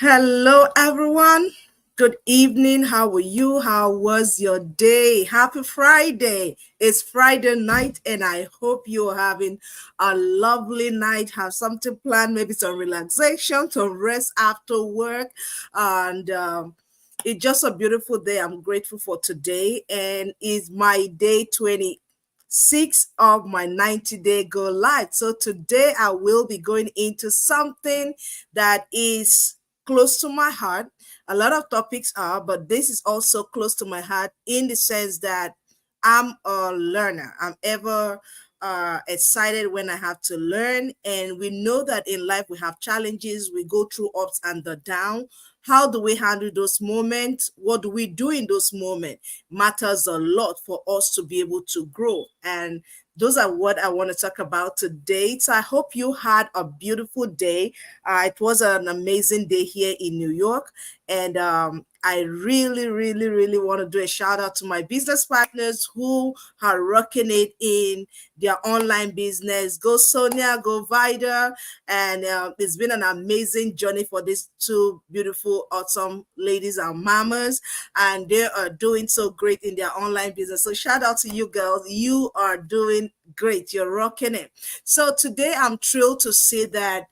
Hello, everyone. Good evening. How are you? How was your day? Happy Friday. It's Friday night, and I hope you're having a lovely night. Have something planned, maybe some relaxation, some rest after work. And it's just a beautiful day. I'm grateful for today, and it's my day 26 of my 90-day go live. So today I will be going into something that is close to my heart. A lot of topics are, but this is also close to my heart in the sense that I'm a learner. I'm ever excited when I have to learn. And we know that in life we have challenges, we go through ups and the down. How do we handle those moments? What do we do in those moments? Matters a lot for us to be able to grow. And those are what I want to talk about today. So I hope you had a beautiful day. It was an amazing day here in New York. And I really, really, really want to do a shout out to my business partners who are rocking it in their online business. Go Sonia, go Vida. And it's been an amazing journey for these two beautiful, awesome ladies and mamas. And they are doing so great in their online business. So shout out to you girls. You are doing great. You're rocking it. So today I'm thrilled to say that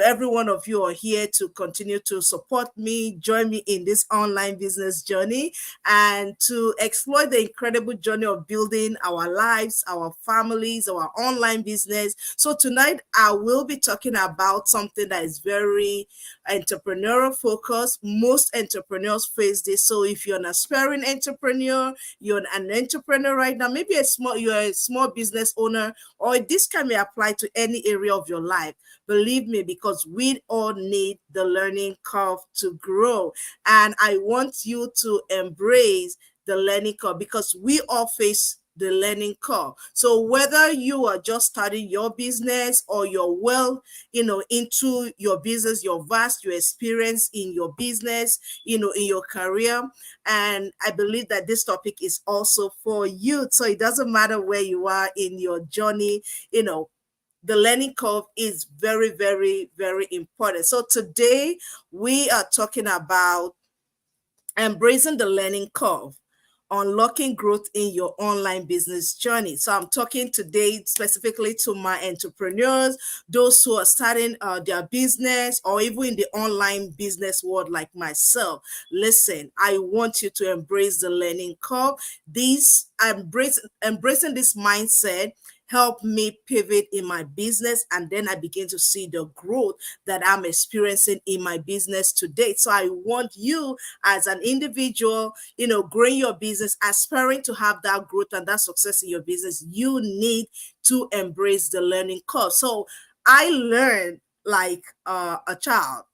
every one of you are here to continue to support me, join me in this online business journey, and to explore the incredible journey of building our lives, our families, our online business. So tonight I will be talking about something that is very entrepreneurial focused. Most entrepreneurs face this. So if you're an aspiring entrepreneur, you're an entrepreneur right now, maybe you're a small business owner, or this can be applied to any area of your life. Believe me, because we all need the learning curve to grow. And I want you to embrace the learning curve because we all face the learning curve. So whether you are just starting your business or you're into your business, your vast, your experience in your business, in your career. And I believe that this topic is also for you. So it doesn't matter where you are in your journey, the learning curve is very, very, very important. So today we are talking about embracing the learning curve, unlocking growth in your online business journey. So I'm talking today specifically to my entrepreneurs, those who are starting their business or even in the online business world like myself. Listen, I want you to embrace the learning curve. Embracing this mindset help me pivot in my business, and then I begin to see the growth that I'm experiencing in my business today. So I want you as an individual, growing your business, aspiring to have that growth and that success in your business, you need to embrace the learning curve. So I learned like a child.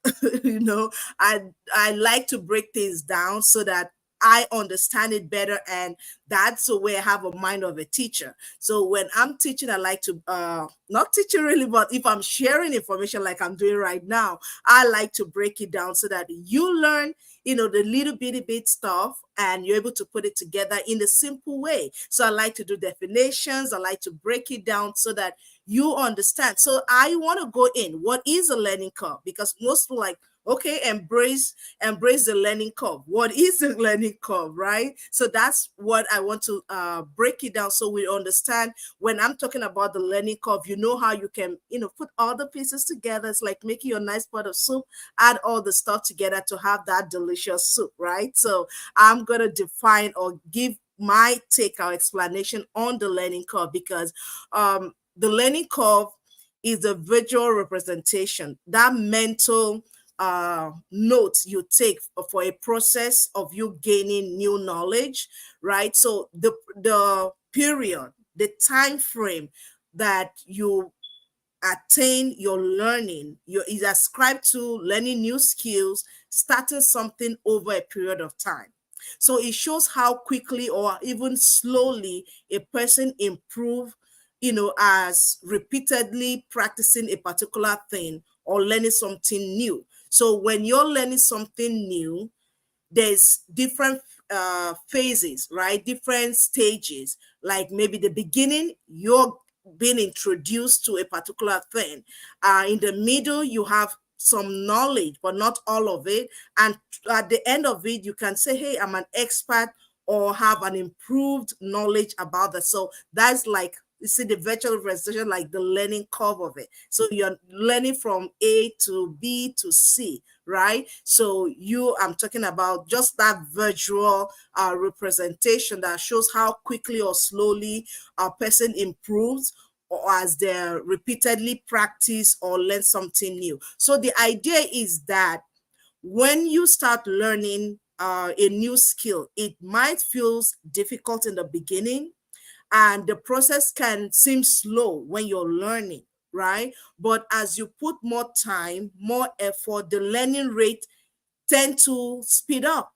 I like to break things down so that I understand it better, and that's the way I have a mind of a teacher. So when I'm teaching, I like to not teaching really, but if I'm sharing information like I'm doing right now, I like to break it down so that you learn, the little bitty bit stuff, and you're able to put it together in a simple way. So I like to do definitions. I like to break it down so that you understand. So I want to go in. What is a learning curve? Because most people like, okay, embrace the learning curve. What is the learning curve, right? So that's what I want to break it down so we understand. When I'm talking about the learning curve, you know how you can put all the pieces together. It's like making your nice pot of soup, add all the stuff together to have that delicious soup, right? So I'm going to define or give my take or explanation on the learning curve, because the learning curve is a visual representation, that mental notes you take for a process of you gaining new knowledge, right? So the period, the time frame that you attain your learning, you is ascribed to learning new skills, starting something over a period of time. So it shows how quickly or even slowly a person improve, as repeatedly practicing a particular thing or learning something new. So when you're learning something new, there's different phases, right? Different stages. Like maybe the beginning, you're being introduced to a particular thing. In the middle, you have some knowledge, but not all of it. And at the end of it, you can say, hey, I'm an expert or have an improved knowledge about that. So that's like, you see the virtual representation, like the learning curve of it. So you're learning from A to B to C, right? So I'm talking about just that virtual representation that shows how quickly or slowly a person improves, or as they repeatedly practice or learn something new. So the idea is that when you start learning a new skill, it might feel difficult in the beginning, and the process can seem slow when you're learning, right? But as you put more time, more effort, the learning rate tend to speed up.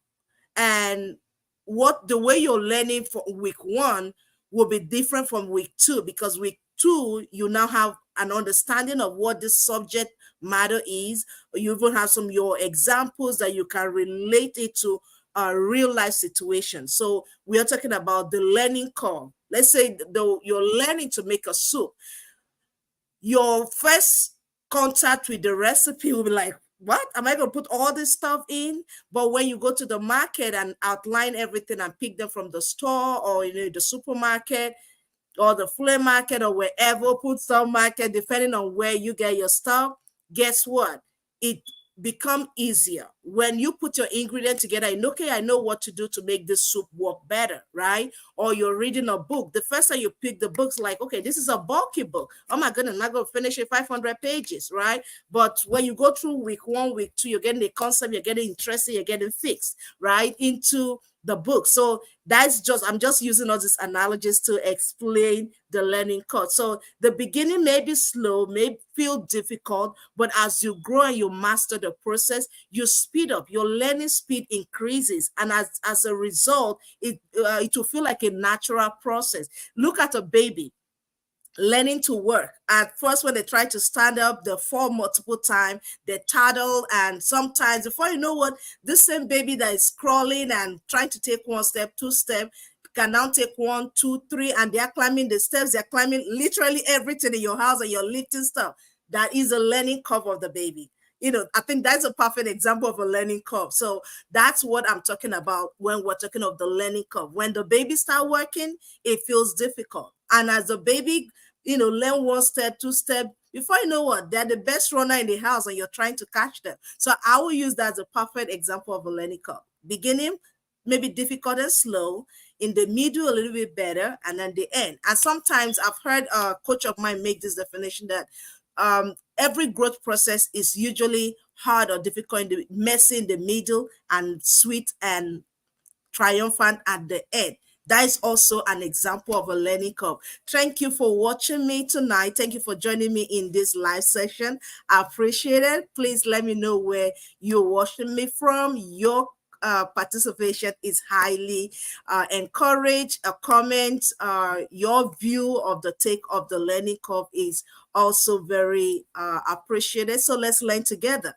And what the way you're learning for week one will be different from week two, because week two you now have an understanding of what this subject matter is. You even have some of your examples that you can relate it to a real life situation. So we are talking about the learning curve. Let's say you're learning to make a soup. Your first contact with the recipe will be like, what am I going to put all this stuff in? But when you go to the market and outline everything and pick them from the store, or the supermarket or the flea market or wherever, put some market, depending on where you get your stuff, guess what? It become easier when you put your ingredient together and okay, I know what to do to make this soup work better, right? Or you're reading a book. The first time you pick the book's like, okay, this is a bulky book. Oh my goodness, I'm not going to finish it 500 pages, right? But when you go through week one, week two, you're getting the concept, you're getting interested, you're getting fixed, right, into the book. So I'm just using all these analogies to explain the learning curve. So the beginning may be slow, may feel difficult, but as you grow and you master the process, you speed up, your learning speed increases. And as a result, it will feel like a natural process. Look at a baby learning to work. At first, when they try to stand up, they fall multiple times, they toddle, and sometimes before you know what, this same baby that is crawling and trying to take one step, two step, can now take 1, 2, 3, and they're climbing the steps, they're climbing literally everything in your house, and you're lifting stuff. That is a learning curve of the baby. I think that's a perfect example of a learning curve. So that's what I'm talking about when we're talking of the learning curve. When the baby start working, it feels difficult. And as the baby, learn one step, two step, before you know what, they're the best runner in the house and you're trying to catch them. So I will use that as a perfect example of a learning curve. Beginning, maybe difficult and slow. In the middle, a little bit better, and then the end. And sometimes I've heard a coach of mine make this definition that every growth process is usually hard or difficult, messy in the middle, and sweet and triumphant at the end. That is also an example of a learning curve. Thank you for watching me tonight. Thank you for joining me in this live session. I appreciate it. Please let me know where you're watching me from. Your participation is highly encouraged. A comment, your view of the take of the learning curve is also very appreciated. So let's learn together.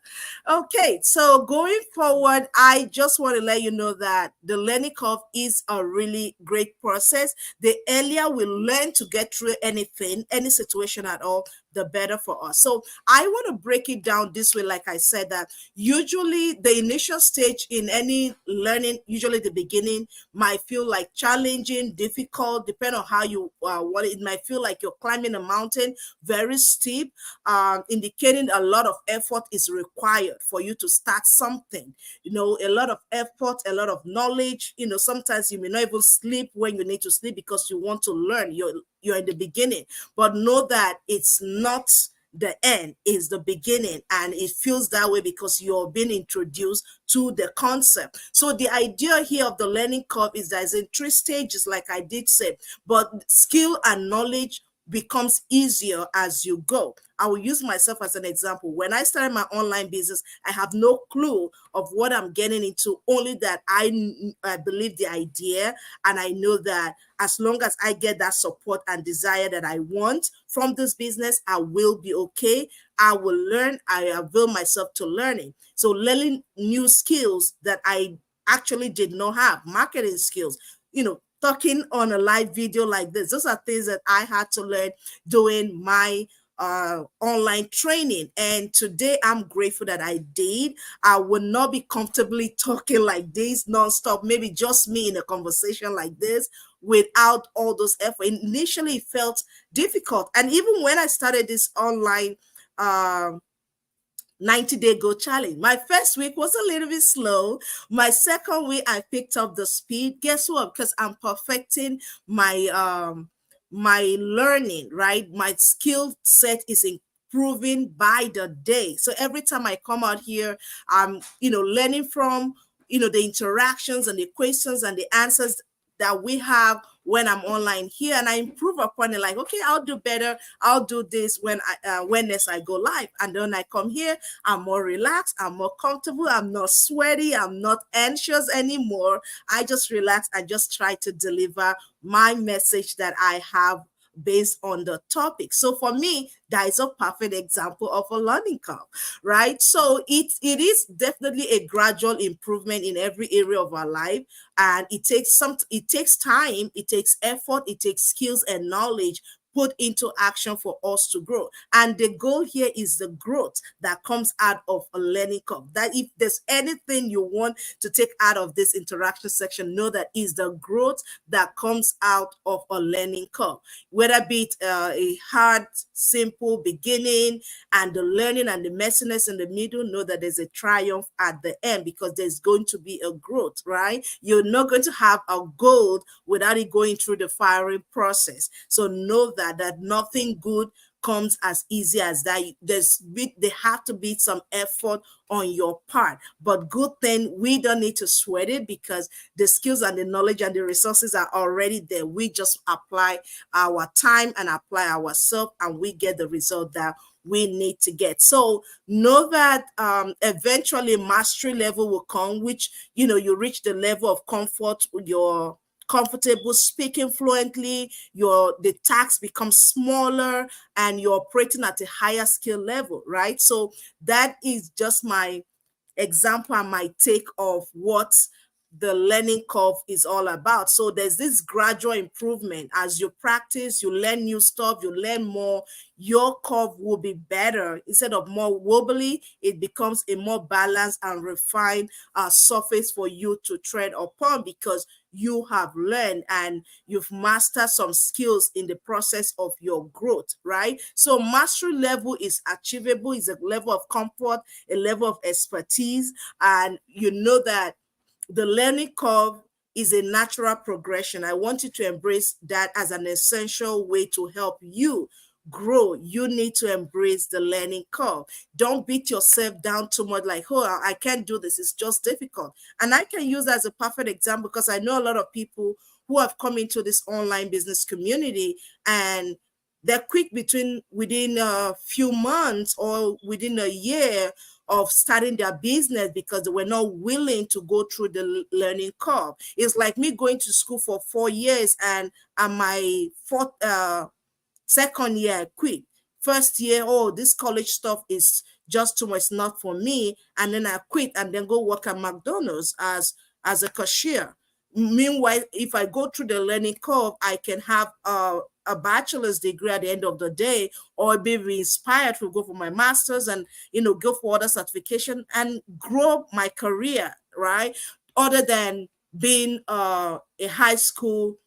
Okay, so going forward, I just want to let you know that the learning curve is a really great process. The earlier we learn to get through anything, any situation at all, the better for us. So I want to break it down this way. Like I said, that usually the initial stage in any learning, usually the beginning, might feel like challenging, difficult, depending on how you want it. It might feel like you're climbing a mountain, very steep, indicating a lot of effort is required for you to start something. A lot of effort, a lot of knowledge. Sometimes you may not even sleep when you need to sleep because you want to learn. You're in the beginning, but know that it's not the end, is the beginning, and it feels that way because you're being introduced to the concept. So the idea here of the learning curve is that it's in 3 stages, like I did say, but skill and knowledge becomes easier as you go. I will use myself as an example. When I started my online business, I have no clue of what I'm getting into, only that I believe the idea, and I know that as long as I get that support and desire that I want from this business, I will be okay. I will learn. I avail myself to learning. So learning new skills that I actually did not have, marketing skills, talking on a live video like this. Those are things that I had to learn doing my online training. And today I'm grateful that I did. I would not be comfortably talking like this nonstop, maybe just me in a conversation like this without all those effort. Initially, it felt difficult. And even when I started this online um 90-day go challenge. My first week was a little bit slow. My second week, I picked up the speed. Guess what? Because I'm perfecting my learning, right? My skill set is improving by the day. So every time I come out here, I'm learning from the interactions and the questions and the answers that we have when I'm online here, and I improve upon it. Like, okay, I'll do better. I'll do this when next I go live, and then I come here. I'm more relaxed. I'm more comfortable. I'm not sweaty. I'm not anxious anymore. I just relax. I just try to deliver my message that I have based on the topic. So for me, that is a perfect example of a learning curve, right? So it is definitely a gradual improvement in every area of our life, and it takes time, it takes effort, it takes skills and knowledge put into action for us to grow. And the goal here is the growth that comes out of a learning curve. That if there's anything you want to take out of this interaction section, know that is the growth that comes out of a learning curve, whether be it a hard, simple beginning and the learning and the messiness in the middle. Know that there's a triumph at the end, because there's going to be a growth, right? You're not going to have a gold without it going through the firing process. So know that nothing good comes as easy as that. There have to be some effort on your part, but good thing, we don't need to sweat it, because the skills and the knowledge and the resources are already there. We just apply our time and apply ourselves, and we get the result that we need to get. So know that eventually mastery level will come, which you reach the level of comfort, you're comfortable speaking fluently, the tasks become smaller, and you're operating at a higher skill level, right? So that is just my example and my take of what the learning curve is all about. So there's this gradual improvement. As you practice, you learn new stuff, you learn more, your curve will be better. Instead of more wobbly, it becomes a more balanced and refined surface for you to tread upon, because you have learned and you've mastered some skills in the process of your growth, right? So mastery level is achievable, is a level of comfort, a level of expertise, and you know that the learning curve is a natural progression. I want you to embrace that as an essential way to help you grow. You need to embrace the learning curve. Don't beat yourself down too much, like, oh, I can't do this, it's just difficult. And I can use that as a perfect example, because I know a lot of people who have come into this online business community, and they're quick within a few months or within a year of starting their business, because they were not willing to go through the learning curve. It's like me going to school for 4 years, and my second year I quit. First year, oh, this college stuff is just too much, not for me. And then I quit and then go work at McDonald's as a cashier. Meanwhile, if I go through the learning curve, I can have a bachelor's degree at the end of the day, or be inspired to go for my master's and go for other certification and grow my career, right? Other than being a high school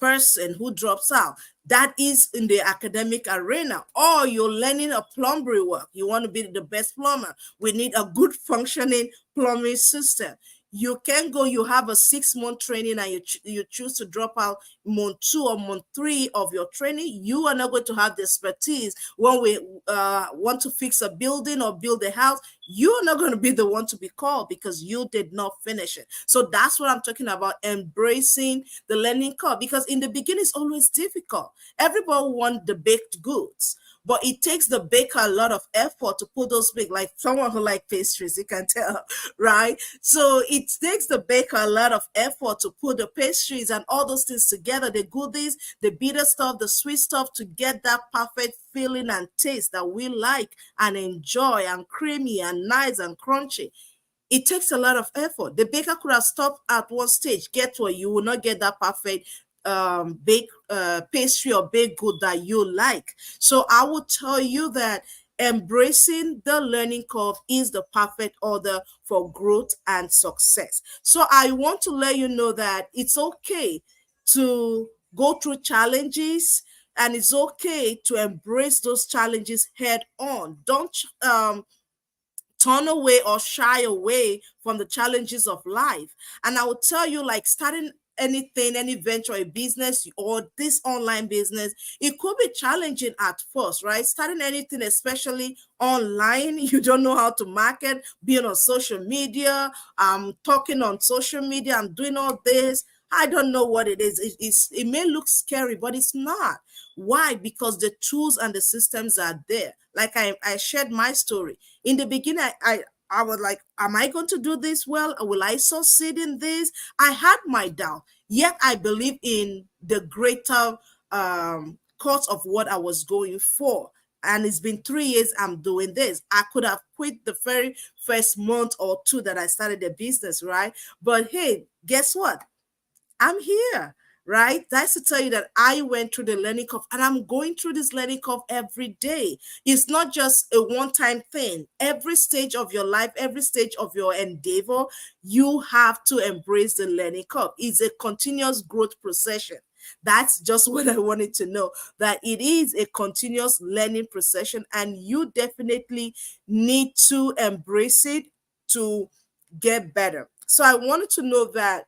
person who drops out. That is in the academic arena. Or you're learning a plumbery work, you want to be the best plumber, we need a good functioning plumbing system. You can go, you have a 6-month training, and you choose to drop out month 2 or month 3 of your training. You are not going to have the expertise when we want to fix a building or build a house. You're not going to be the one to be called, because you did not finish it. So that's what I'm talking about, embracing the learning curve, because in the beginning it's always difficult. Everybody wants the baked goods, but it takes the baker a lot of effort to put those big, like someone who like pastries, you can tell, right? So it takes the baker a lot of effort to put the pastries and all those things together, the goodies, the bitter stuff, the sweet stuff, to get that perfect feeling and taste that we like and enjoy, and creamy and nice and crunchy. It takes a lot of effort. The baker could have stopped at one stage. Get what? You will not get that perfect bake pastry or baked good that you like. So I will tell you that embracing the learning curve is the perfect order for growth and success. So I want to let you know that it's okay to go through challenges, and it's okay to embrace those challenges head on. Don't turn away or shy away from the challenges of life. And I will tell you, like, starting anything, any venture, a business, or this online business, it could be challenging at first, right? Starting anything, especially online, you don't know how to market, being on social media, talking on social media and doing all this. I don't know what it is. It may look scary, but it's not. Why? Because the tools and the systems are there. Like I shared my story in the beginning. I was like, am I going to do this well? Will I succeed in this? I had my doubt, yet I believe in the greater cause of what I was going for. And it's been 3 years I'm doing this. I could have quit the very first month or two that I started the business, right? But hey, guess what? I'm here, right? That's to tell you that I went through the learning curve, and I'm going through this learning curve every day. It's not just a one time thing. Every stage of your life, every stage of your endeavor, you have to embrace the learning curve. It's a continuous growth procession. That's just what I wanted to know, that it is a continuous learning procession, and you definitely need to embrace it to get better. So I wanted to know that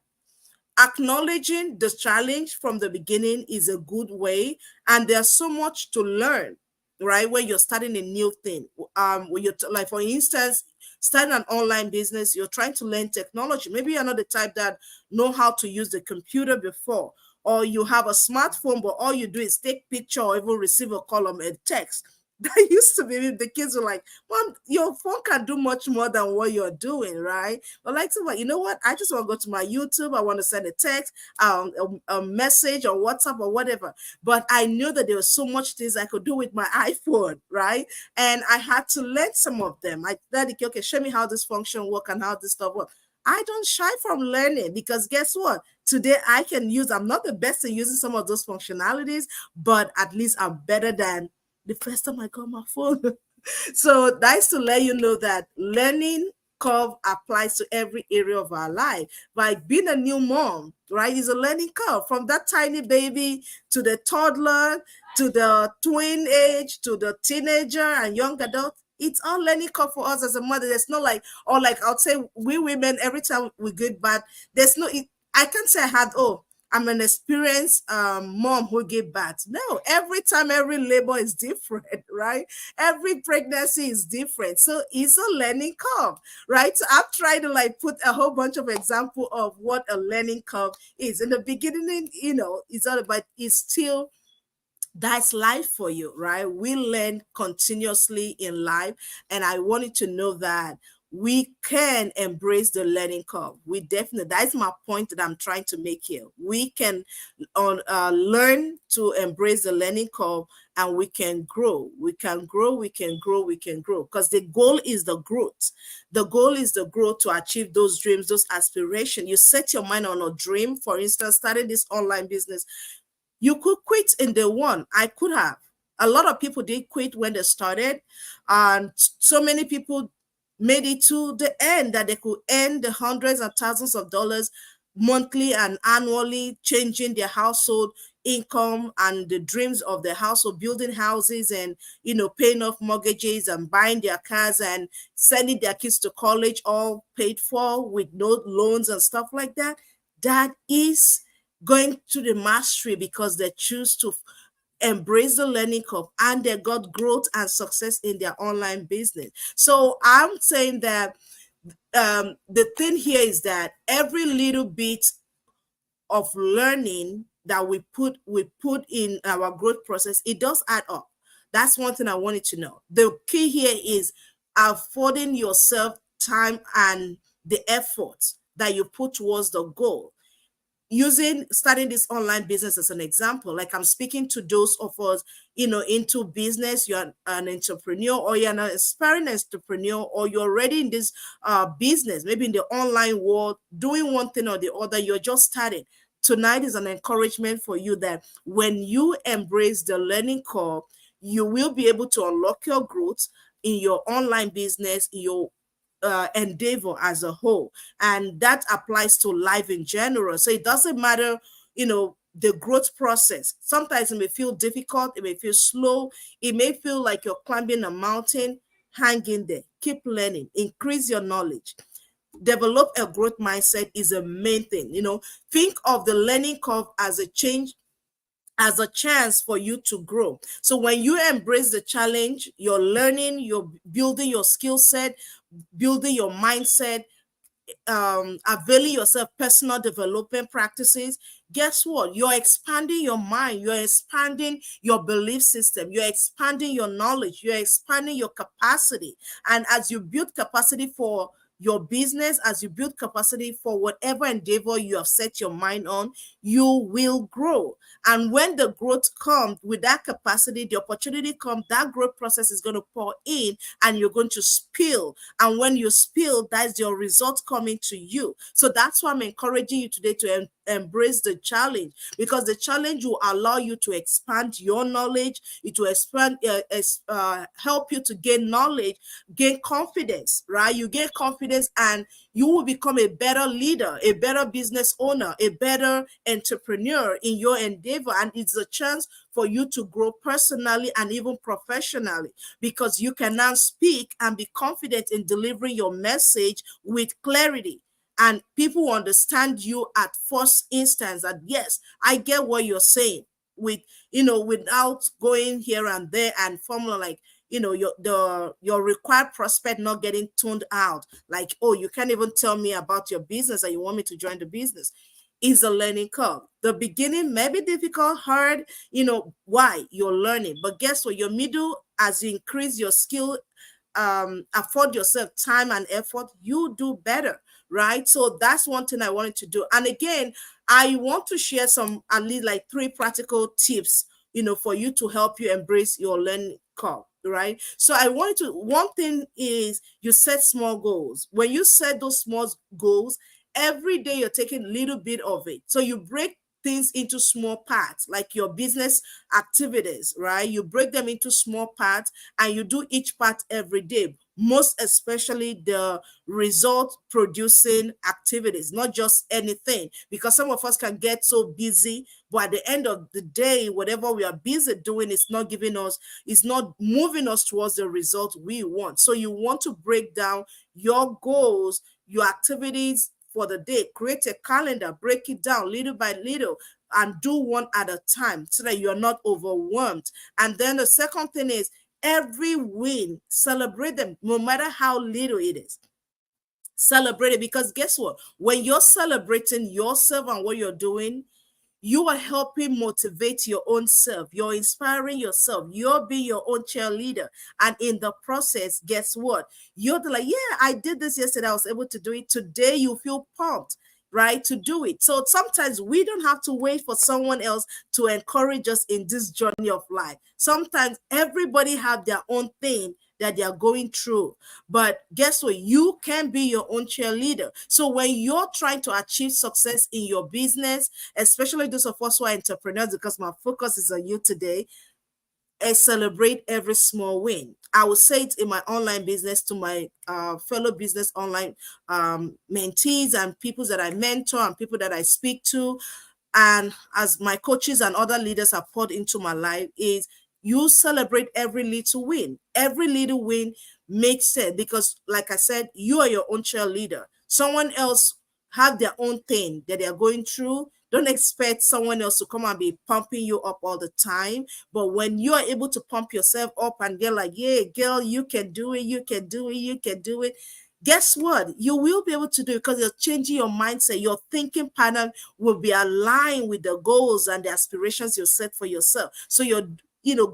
acknowledging the challenge from the beginning is a good way, and there's so much to learn, right? When you're starting a new thing, when you're like, for instance, starting an online business, you're trying to learn technology. Maybe you're not the type that know how to use the computer before, or you have a smartphone, but all you do is take picture or even receive a call or a text. That used to be, the kids were like, Mom, your phone can do much more than what you're doing, right? But like, so, you know what? I just want to go to my YouTube. I want to send a text, a message or WhatsApp or whatever. But I knew that there was so much things I could do with my iPhone, right? And I had to learn some of them. I said, okay, show me how this function work and how this stuff works. I don't shy from learning, because guess what? Today I can use, I'm not the best at using some of those functionalities, but at least I'm better than the first time I got my phone. So that's to let you know that learning curve applies to every area of our life. Like being a new mom, right, is a learning curve, from that tiny baby to the toddler to the twin age to the teenager and young adult. It's all learning curve for us as a mother. There's no like, or like I'll say, we women, every time we get bad, there's no, I can't say I had, oh, I'm an experienced mom who gave birth. No, every time, every labor is different, right? Every pregnancy is different. So it's a learning curve, right? So I've tried to like put a whole bunch of example of what a learning curve is. In the beginning, it's all about, it's still, that's life for you, right? We learn continuously in life. And I wanted to know that we can embrace the learning curve. We definitely, that's my point that I'm trying to make here. We can learn to embrace the learning curve, and we can grow. We can grow, we can grow, we can grow. Because the goal is the growth. The goal is the growth to achieve those dreams, those aspirations. You set your mind on a dream, for instance, starting this online business. You could quit in day one. I could have. A lot of people did quit when they started, and so many people made it to the end that they could earn the hundreds and thousands of dollars monthly and annually, changing their household income and the dreams of the household, building houses and paying off mortgages and buying their cars and sending their kids to college, all paid for with no loans and stuff like that. That is going to the mastery because they choose to embrace the learning curve, and they got growth and success in their online business. So I'm saying that the thing here is that every little bit of learning that we put in our growth process, it does add up. That's one thing I wanted to know. The key here is affording yourself time and the effort that you put towards the goal. Using starting this online business as an example, like I'm speaking to those of us into business. You're an entrepreneur, or you're an aspiring entrepreneur, or you're already in this business, maybe in the online world, doing one thing or the other. You're just starting. tonight is an encouragement for you that when you embrace the learning curve, you will be able to unlock your growth in your online business, in your endeavor as a whole. And that applies to life in general. So it doesn't matter, the growth process. Sometimes it may feel difficult, it may feel slow, it may feel like you're climbing a mountain. Hang in there, keep learning, increase your knowledge, develop a growth mindset is a main thing. Think of the learning curve as a change, as a chance for you to grow. So when you embrace the challenge, you're learning, you're building your skill set, building your mindset, availing yourself personal development practices. Guess what? You're expanding your mind, you're expanding your belief system, you're expanding your knowledge, you're expanding your capacity. And as you build capacity for your business, as you build capacity for whatever endeavor you have set your mind on, you will grow. And when the growth comes with that capacity, the opportunity comes, that growth process is going to pour in and you're going to spill. And when you spill, that's your result coming to you. So that's why I'm encouraging you today to embrace the challenge, because the challenge will allow you to expand your knowledge, it will expand, help you to gain knowledge, gain confidence, right? You gain confidence and you will become a better leader, a better business owner, a better entrepreneur in your endeavor. And it's a chance for you to grow personally and even professionally, because you can now speak and be confident in delivering your message with clarity. And people understand you at first instance that, yes, I get what you're saying, with, without going here and there and formula like, your required prospect not getting tuned out, like, oh, you can't even tell me about your business and you want me to join the business. Is a learning curve. The beginning may be difficult, hard, why? You're learning. But guess what? Your middle, as you increase your skill, afford yourself time and effort, you do better, right? So that's one thing I wanted to do. And again, I want to share some, at least like 3 practical tips, for you to help you embrace your learning curve, right? So I wanted to, one thing is you set small goals. When you set those small goals, every day you're taking a little bit of it. So you break things into small parts, like your business activities, right? You break them into small parts and you do each part every day, most especially the result producing activities, not just anything, because some of us can get so busy, but at the end of the day, whatever we are busy doing is not giving us, is not moving us towards the result we want. So you want to break down your goals, your activities for the day, create a calendar, break it down little by little, and do one at a time so that you're not overwhelmed. And then the second thing is, every win, celebrate them, no matter how little it is. Celebrate it, because guess what? When you're celebrating yourself and what you're doing, you are helping motivate your own self. You're inspiring yourself. You're being your own cheerleader. And in the process, guess what? You're like, yeah, I did this yesterday. I was able to do it. Today, you feel pumped, right, to do it. So sometimes we don't have to wait for someone else to encourage us in this journey of life. Sometimes everybody have their own thing that they are going through. But guess what? You can be your own cheerleader. So when you're trying to achieve success in your business, especially those of us who are entrepreneurs, because my focus is on you today, celebrate every small win. I will say it in my online business to my fellow business online mentees and people that I mentor and people that I speak to, and as my coaches and other leaders have poured into my life, is you celebrate every little win. Every little win makes sense, because like I said, you are your own cheerleader. Someone else have their own thing that they're going through. Don't expect someone else to come and be pumping you up all the time. But when you are able to pump yourself up and get like, yeah, girl, you can do it, you can do it, you can do it, guess what? You will be able to do it, because you're changing your mindset. Your thinking pattern will be aligned with the goals and the aspirations you set for yourself. So you're,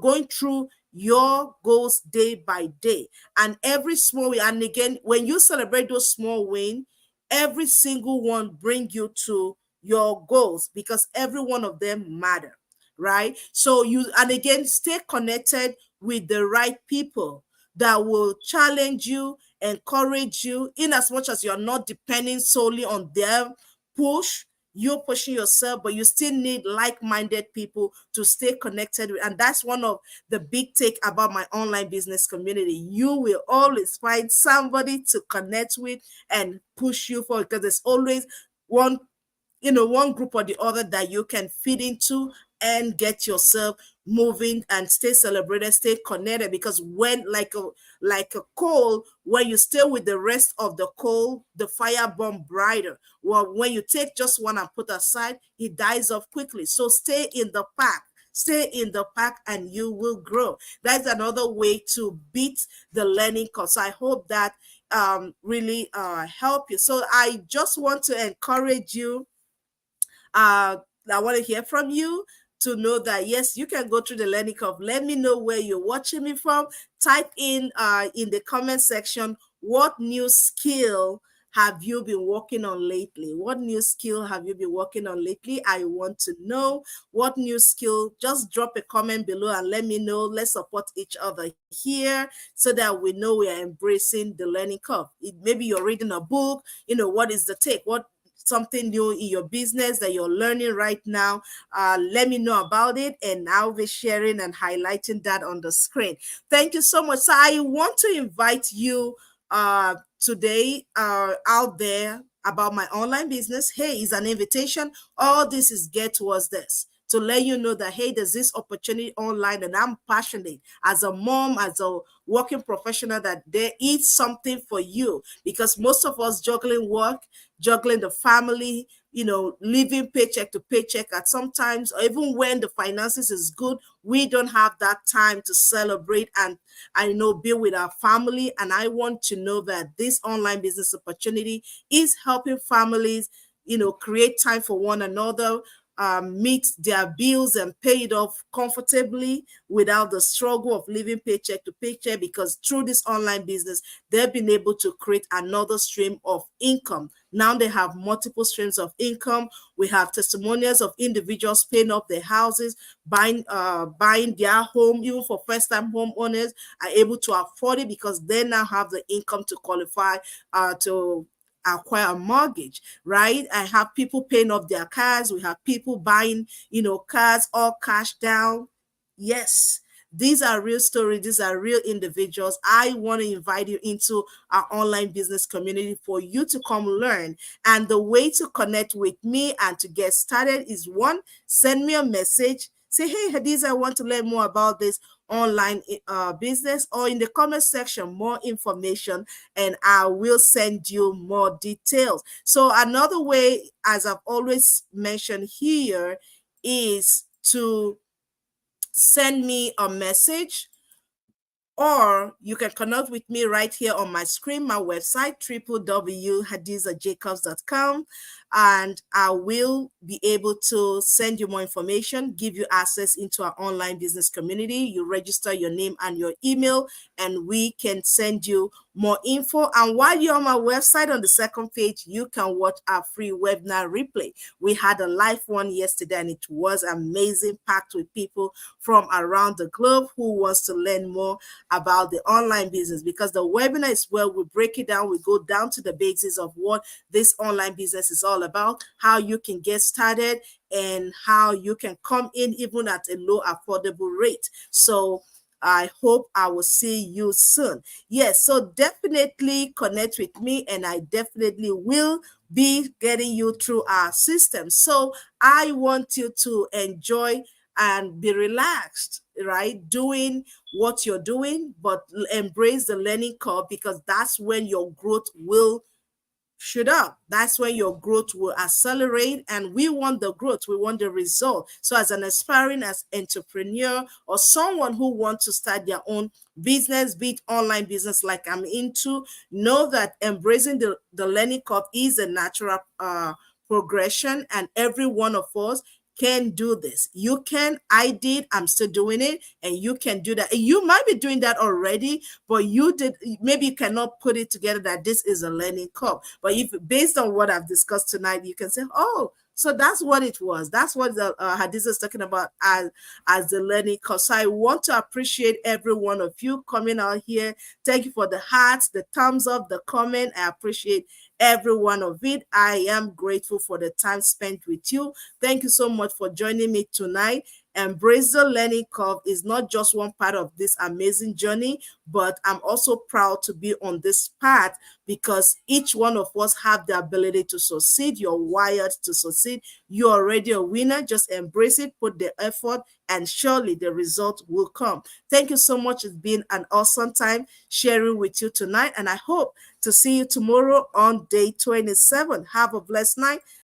going through your goals day by day, and every small win. And again, when you celebrate those small wins, every single one bring you to your goals, because every one of them matter, right? So you, and again, stay connected with the right people that will challenge you, encourage you, in as much as you're not depending solely on their push. you're pushing yourself, but you still need like-minded people to stay connected with. And that's one of the big take about my online business community. You will always find somebody to connect with and push you forward, because there's always one, one group or the other that you can fit into and get yourself moving and stay celebrated, stay connected. Because when, like a coal, when you stay with the rest of the coal, the fire burn brighter. Well, when you take just one and put aside, it dies off quickly. So stay in the pack. Stay in the pack and you will grow. That's another way to beat the learning curve. So I hope that really help you. So I just want to encourage you. I want to hear from you to know that yes, you can go through the learning curve. Let me know where you're watching me from. Type in the comment section, what new skill have you been working on lately? What new skill have you been working on lately? I want to know what new skill. Just drop a comment below and let me know. Let's support each other here so that we know we are embracing the learning curve. Maybe you're reading a book. What is the take? What something new in your business that you're learning right now? Let me know about it, and I'll be sharing and highlighting that on the screen. Thank you so much. So I want to invite you today out there about my online business. Hey, it's an invitation. All this is get towards this, to let you know that, hey, there's this opportunity online, and I'm passionate as a mom, as a working professional, that there is something for you. Because most of us juggling work, juggling the family, living paycheck to paycheck at sometimes, or even when the finances is good, we don't have that time to celebrate and be with our family. And I want to know that this online business opportunity is helping families, create time for one another, meet their bills and pay it off comfortably without the struggle of living paycheck to paycheck. Because through this online business, they've been able to create another stream of income. Now they have multiple streams of income. We have testimonials of individuals paying off their houses, buying their home. Even for first-time homeowners are able to afford it because they now have the income to qualify to acquire a mortgage, right? I have people paying off their cars. We have people buying, cars all cash down. Yes, these are real stories. These are real individuals. I want to invite you into our online business community for you to come learn. And the way to connect with me and to get started is, one, send me a message. Say, hey, Hadiza, I want to learn more about this online business, or in the comment section, more information, and I will send you more details. So another way, as I've always mentioned here, is to send me a message, or you can connect with me right here on my screen, my website, www.hadizajacobs.com, and I will be able to send you more information, give you access into our online business community. You register your name and your email, and we can send you more info. And while you're on my website, on the second page, you can watch our free webinar replay. We had a live one yesterday, and it was amazing, packed with people from around the globe who wants to learn more about the online business. Because the webinar is where we break it down. We go down to the basics of what this online business is all about, how you can get started, and how you can come in even at a low affordable rate. So I hope I will see you soon. Yes, so definitely connect with me, and I definitely will be getting you through our system. So I want you to enjoy and be relaxed, right? Doing what you're doing, but embrace the learning curve, because that's when your growth will shoot up. That's when your growth will accelerate, and we want the growth, we want the result. So as an aspiring as entrepreneur, or someone who wants to start their own business, be it online business like I'm into, know that embracing the learning curve is a natural progression, and every one of us can do this. You can, I did, I'm still doing it, and you can do that. You might be doing that already, but maybe you cannot put it together that this is a learning curve. But if based on what I've discussed tonight, you can say, oh, So that's what it was. That's what the Hadiza is talking about as the learning curve. So I want to appreciate every one of you coming out here. Thank you for the hearts, the thumbs up, the comment. I appreciate every one of it. I am grateful for the time spent with you. Thank you so much for joining me tonight. Embrace the learning curve is not just one part of this amazing journey, but I'm also proud to be on this path because each one of us have the ability to succeed. You're wired to succeed. You're already a winner. Just embrace it, put the effort, and surely the result will come. Thank you so much. It's been an awesome time sharing with you tonight, and I hope to see you tomorrow on day 27. Have a blessed night.